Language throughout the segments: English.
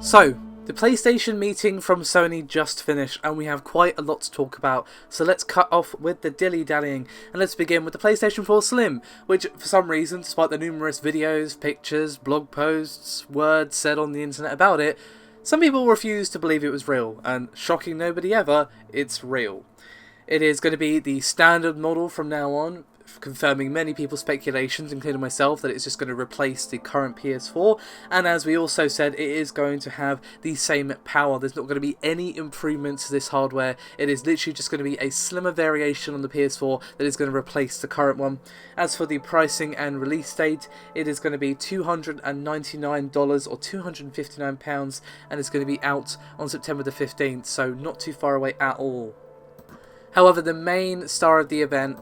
So, the PlayStation meeting from Sony just finished and we have quite a lot to talk about, so let's cut off with the dilly-dallying and let's begin with the PlayStation 4 Slim, which for some reason, despite the numerous videos, pictures, blog posts, words said on the internet about it, some people refuse to believe it was real, and shocking nobody ever, it's real. It is going to be the standard model from now on, confirming many people's speculations, including myself, that it's just going to replace the current PS4, and as we also said, it is going to have the same power. There's not going to be any improvements to this hardware. It is literally just going to be a slimmer variation on the PS4 that is going to replace the current one. As for the pricing and release date, it is going to be $299 or £259, and it's going to be out on September the 15th, so not too far away at all. However, the main star of the event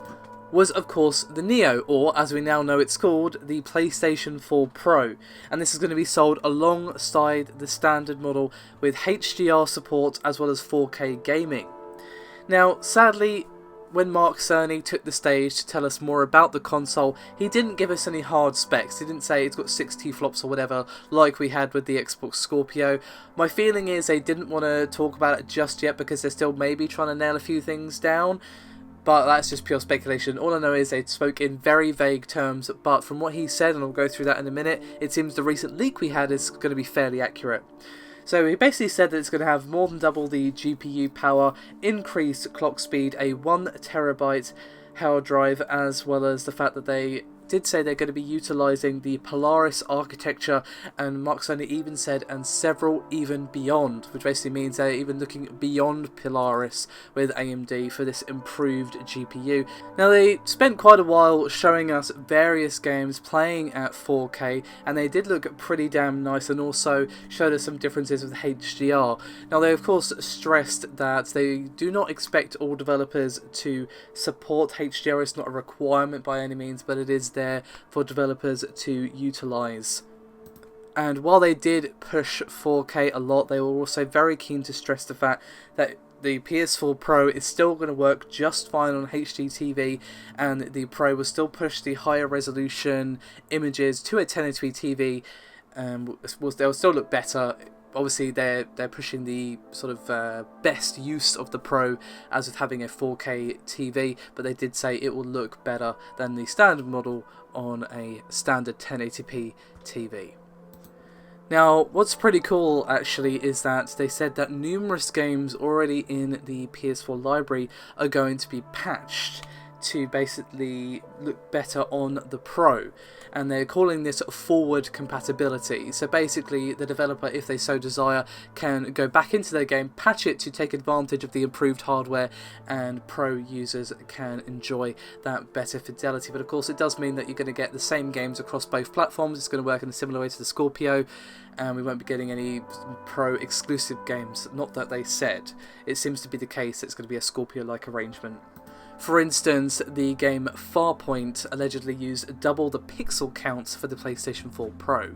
was of course the Neo, or as we now know it's called, the PlayStation 4 Pro, and this is going to be sold alongside the standard model with HDR support as well as 4K gaming. Now sadly, when Mark Cerny took the stage to tell us more about the console, he didn't give us any hard specs. He didn't say it's got 60 flops or whatever like we had with the Xbox Scorpio. My feeling is they didn't want to talk about it just yet because they're still maybe trying to nail a few things down. But that's just pure speculation. All I know is they spoke in very vague terms, but from what he said, and I'll go through that in a minute, it seems the recent leak we had is going to be fairly accurate. So he basically said that it's going to have more than double the GPU power, increased clock speed, a 1TB hard drive, as well as the fact that they did say they're going to be utilising the Polaris architecture, and Mark Cerny even said, and several even beyond, which basically means they're even looking beyond Polaris with AMD for this improved GPU. Now they spent quite a while showing us various games playing at 4K, and they did look pretty damn nice, and also showed us some differences with HDR. Now they of course stressed that they do not expect all developers to support HDR. It's not a requirement by any means, but it is there for developers to utilize. And while they did push 4K a lot, they were also very keen to stress the fact that the PS4 Pro is still going to work just fine on HD TV, and the Pro will still push the higher resolution images to a 1080p TV, and they'll still look better. Obviously they're pushing the sort of best use of the Pro as with having a 4K TV, but they did say it will look better than the standard model on a standard 1080p TV. Now what's pretty cool actually is that they said that numerous games already in the PS4 library are going to be patched to basically look better on the Pro, and they're calling this forward compatibility. So basically the developer, if they so desire, can go back into their game, patch it to take advantage of the improved hardware, and Pro users can enjoy that better fidelity. But of course it does mean that you're going to get the same games across both platforms. It's going to work in a similar way to the Scorpio, and we won't be getting any Pro exclusive games. Not that they said. It seems to be the case. It's going to be a Scorpio-like arrangement. For instance, the game Farpoint allegedly used double the pixel counts for the PlayStation 4 Pro.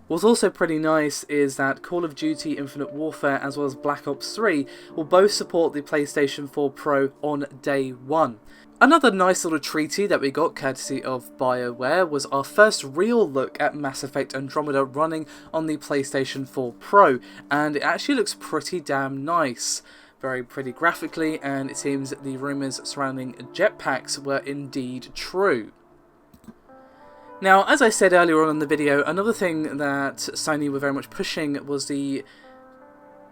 What's also pretty nice is that Call of Duty Infinite Warfare as well as Black Ops 3 will both support the PlayStation 4 Pro on day one. Another nice little treaty that we got courtesy of BioWare was our first real look at Mass Effect Andromeda running on the PlayStation 4 Pro, and it actually looks pretty damn nice. Very pretty graphically, and it seems that the rumours surrounding jetpacks were indeed true. Now, as I said earlier on in the video, another thing that Sony were very much pushing was the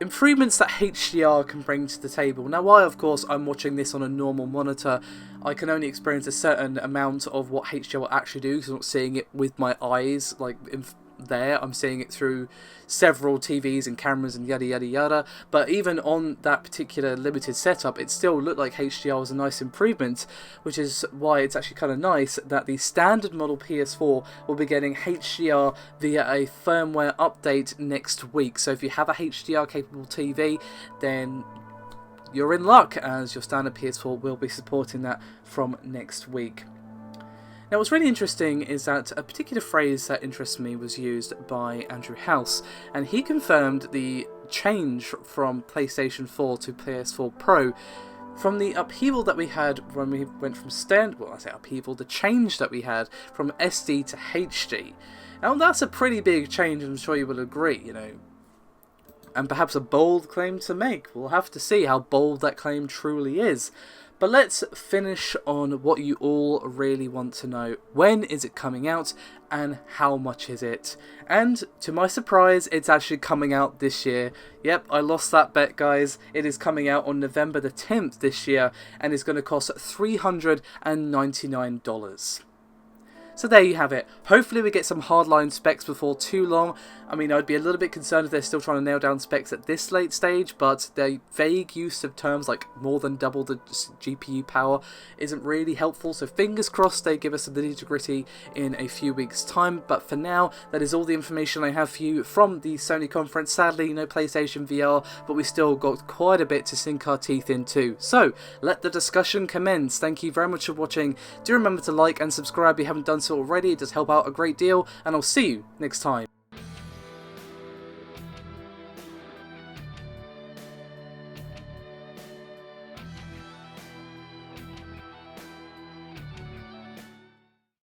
improvements that HDR can bring to the table. Now, while of course I'm watching this on a normal monitor, I can only experience a certain amount of what HDR will actually do, because I'm not seeing it with my eyes, like there. I'm seeing it through several TVs and cameras and yada yada yada, but even on that particular limited setup, it still looked like HDR was a nice improvement, which is why it's actually kind of nice that the standard model PS4 will be getting HDR via a firmware update next week. So if you have a HDR capable TV, then you're in luck, as your standard PS4 will be supporting that from next week. Now what's really interesting is that a particular phrase that interests me was used by Andrew House, and he confirmed the change from PlayStation 4 to PS4 Pro from the upheaval that we had when we went from I say upheaval, the change that we had from SD to HD. Now that's a pretty big change, I'm sure you will agree, you know, and perhaps a bold claim to make. We'll have to see how bold that claim truly is. But let's finish on what you all really want to know. When is it coming out and how much is it? And to my surprise, it's actually coming out this year. Yep, I lost that bet, guys. It is coming out on November the 10th this year and is going to cost $399. So there you have it. Hopefully we get some hardline specs before too long. I mean, I'd be a little bit concerned if they're still trying to nail down specs at this late stage, but their vague use of terms like more than double the GPU power isn't really helpful, so fingers crossed they give us the nitty-gritty in a few weeks' time. But for now, that is all the information I have for you from the Sony conference. Sadly, no PlayStation VR, but we still got quite a bit to sink our teeth into. So, let the discussion commence. Thank you very much for watching. Do remember to like and subscribe if you haven't done so already. It does help out a great deal, and I'll see you next time.